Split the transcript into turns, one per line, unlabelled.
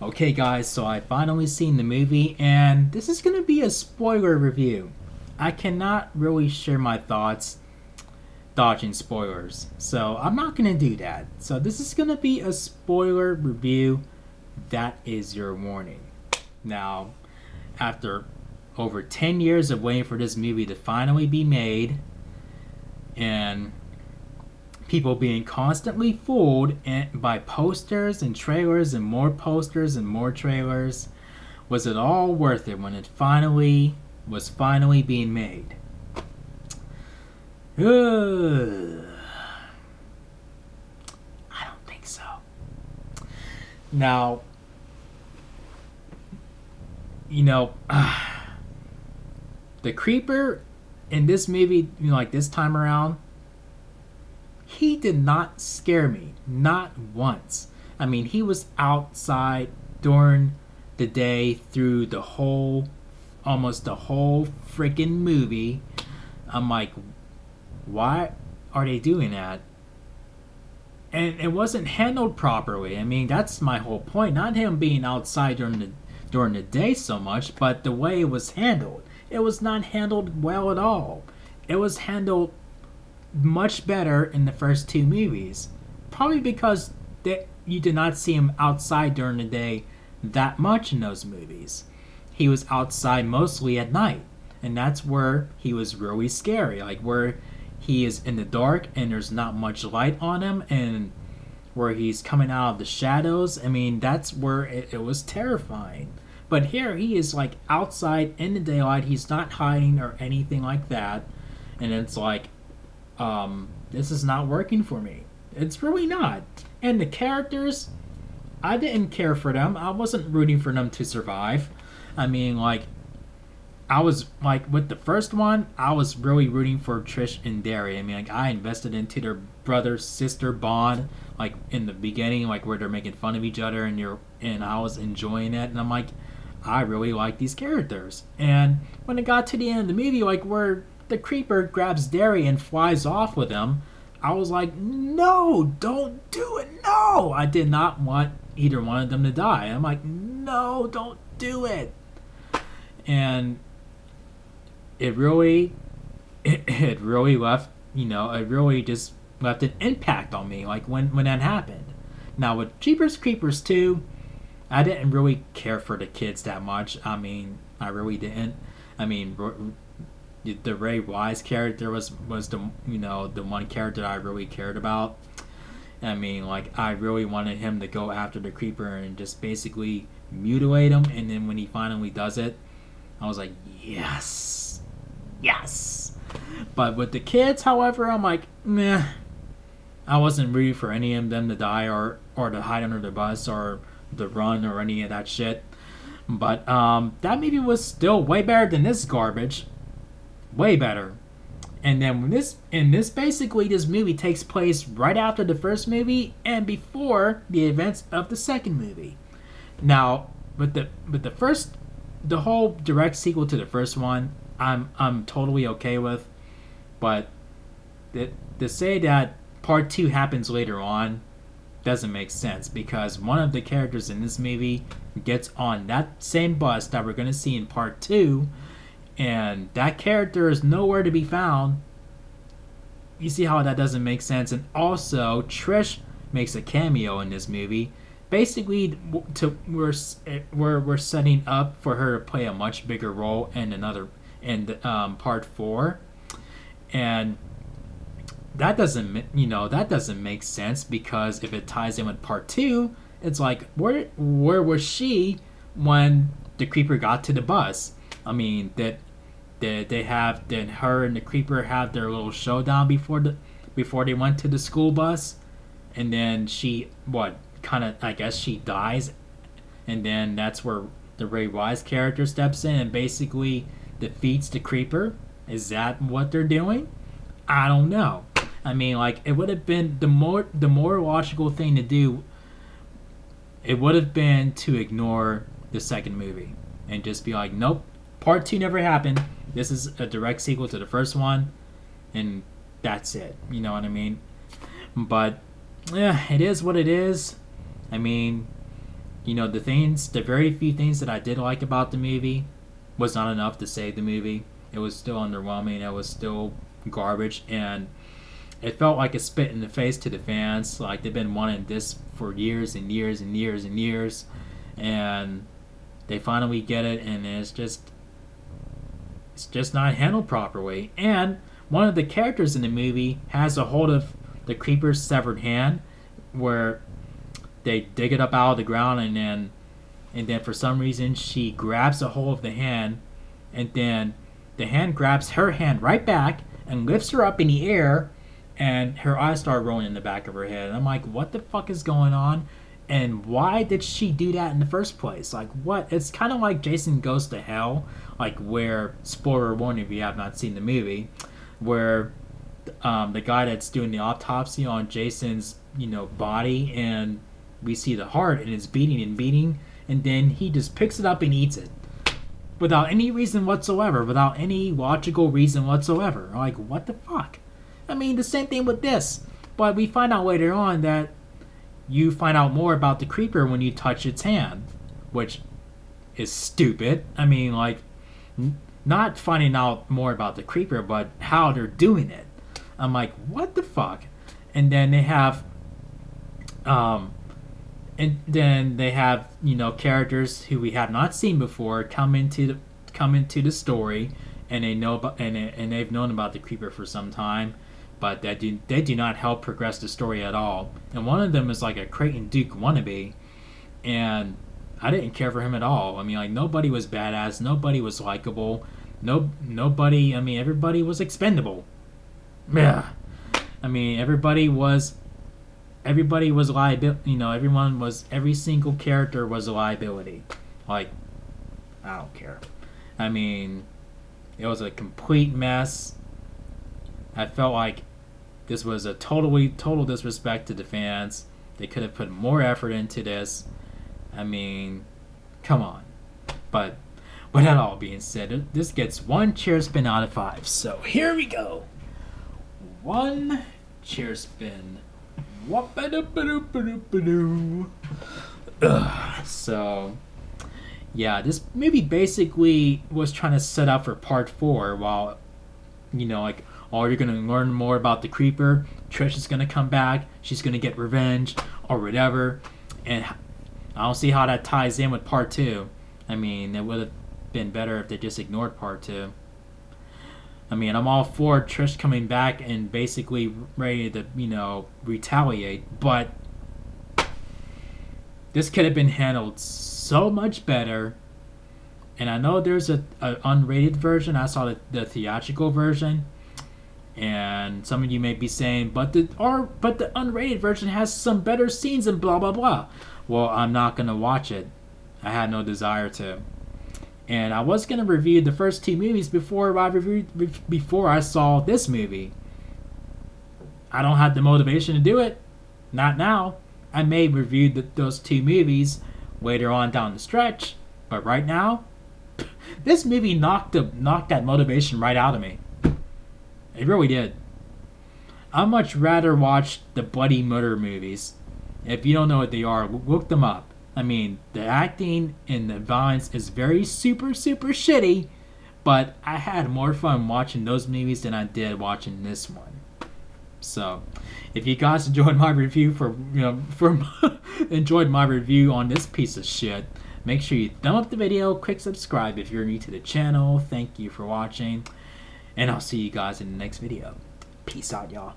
Okay, guys, so I finally seen the movie, and this is gonna be a spoiler review. I cannot really share my thoughts dodging spoilers, so I'm not gonna do that. So this is gonna be a spoiler review. That is your warning. Now, after over 10 years of waiting for this movie to finally be made, and people being constantly fooled by posters and trailers and more posters and more trailers, was it all worth it when it finally being made? Ugh. I don't think so. Now, you know, the creeper in this movie, like this time around, he did not scare me, not once. I mean, he was outside during the day through almost the whole freaking movie. I'm like, why are they doing that? And it wasn't handled properly. I mean, that's my whole point. Not him being outside during the day so much, but the way it was handled. It was not handled well at all. It was handled much better in the first two movies. Probably because you did not see him outside during the day that much in those movies. He was outside mostly at night, and that's where he was really scary. Like where he is in the dark and there's not much light on him, and where he's coming out of the shadows. I mean, that's where it was terrifying. But here he is like outside in the daylight. He's not hiding or anything like that, and it's like, this is not working for me. It's really not. And the characters, I didn't care for them. I wasn't rooting for them to survive. I mean, like, I was like with the first one, I was really rooting for Trish and Derry. I mean, like I invested into their brother sister bond, like in the beginning, like where they're making fun of each other, and I was enjoying it, and I'm like, I really like these characters. And when it got to the end of the movie, like where the creeper grabs Derry and flies off with him, I was like, no, don't do it. No, I did not want either one of them to die. I'm like, no, don't do it. And it really left, it really just left an impact on me, like when that happened. Now with Jeepers Creepers 2, I didn't really care for the kids that much. I mean, I really didn't. I mean, the Ray Wise character was the one character I really cared about. I mean, like I really wanted him to go after the creeper and just basically mutilate him, and then when he finally does it, I was like, yes, yes. But with the kids, however, I'm like, meh. I wasn't ready for any of them to die or to hide under the bus or to run or any of that shit. But that movie was still way better than this garbage. Way better. And then when this basically this movie takes place right after the first movie and before the events of the second movie. Now, the whole direct sequel to the first one, I'm totally okay with, but to say that part two happens later on doesn't make sense because one of the characters in this movie gets on that same bus that we're gonna see in part two, and that character is nowhere to be found. You see how that doesn't make sense? And also, Trish makes a cameo in this movie. Basically, we're setting up for her to play a much bigger role in part four, and that doesn't make sense because if it ties in with part two, it's like where was she when the creeper got to the bus? I mean, did her and the creeper have their little showdown before they went to the school bus, and then she what kind of I guess she dies, and then that's where the Ray Wise character steps in and basically defeats the creeper. Is that what they're doing? I don't know. I mean, like it would have been the more logical thing to do. It would have been to ignore the second movie and just be like, nope, part two never happened. This is a direct sequel to the first one, and that's it. You know what I mean? But yeah, it is what it is. I mean, You know, the very few things that I did like about the movie was not enough to save the movie. It was still underwhelming. It was still garbage, and it felt like a spit in the face to the fans. Like they've been wanting this for years and years and years and years, and they finally get it, and it's just not handled properly. And one of the characters in the movie has a hold of the creeper's severed hand, where they dig it up out of the ground, and then for some reason she grabs a hold of the hand, and then the hand grabs her hand right back and lifts her up in the air, and her eyes start rolling in the back of her head. And I'm like, what the fuck is going on? And why did she do that in the first place? Like, what? It's kind of like Jason Goes to Hell, like where, spoiler warning if you have not seen the movie, where the guy that's doing the autopsy on Jason's, body, and we see the heart, and it's beating and beating, and then he just picks it up and eats it. Without any reason whatsoever, without any logical reason whatsoever. Like, what the fuck? I mean, the same thing with this. But we find out later on that you find out more about the creeper when you touch its hand, which is stupid. I mean, like, not finding out more about the creeper, but how they're doing it. I'm like, what the fuck? And then they have, characters who we have not seen before come into the story, and they know about, and they've known about the creeper for some time, but they do not help progress the story at all. And one of them is like a Creighton Duke wannabe, and I didn't care for him at all. I mean, like, nobody was badass, nobody was likable, nobody. I mean, everybody was expendable. Yeah, I mean, everybody was liability. Every single character was a liability. Like, I don't care. I mean, it was a complete mess. I felt like this was a total disrespect to the fans. They could have put more effort into this. I mean, come on. But with that all being said, this gets 1 chair spin out of 5. So here we go. 1 chair spin. So, yeah, this movie basically was trying to set up for part 4, while, you're going to learn more about the creeper. Trish is going to come back. She's going to get revenge or whatever. And I don't see how that ties in with part 2. I mean, it would have been better if they just ignored part 2. I mean, I'm all for Trish coming back and basically ready to, retaliate. But this could have been handled so much better. And I know there's an unrated version. I saw the theatrical version. And some of you may be saying, but the unrated version has some better scenes and blah, blah, blah. Well, I'm not going to watch it. I had no desire to. And I was going to review the first 2 movies before I saw this movie. I don't have the motivation to do it. Not now. I may review those 2 movies later on down the stretch. But right now, this movie knocked that motivation right out of me. It really did. I'd much rather watch the bloody murder movies. If you don't know what they are, look them up. I mean, the acting and the violence is very super, super shitty, but I had more fun watching those movies than I did watching this one. So, if you guys enjoyed my review enjoyed my review on this piece of shit, make sure you thumb up the video, quick subscribe if you're new to the channel. Thank you for watching, and I'll see you guys in the next video. Peace out, y'all.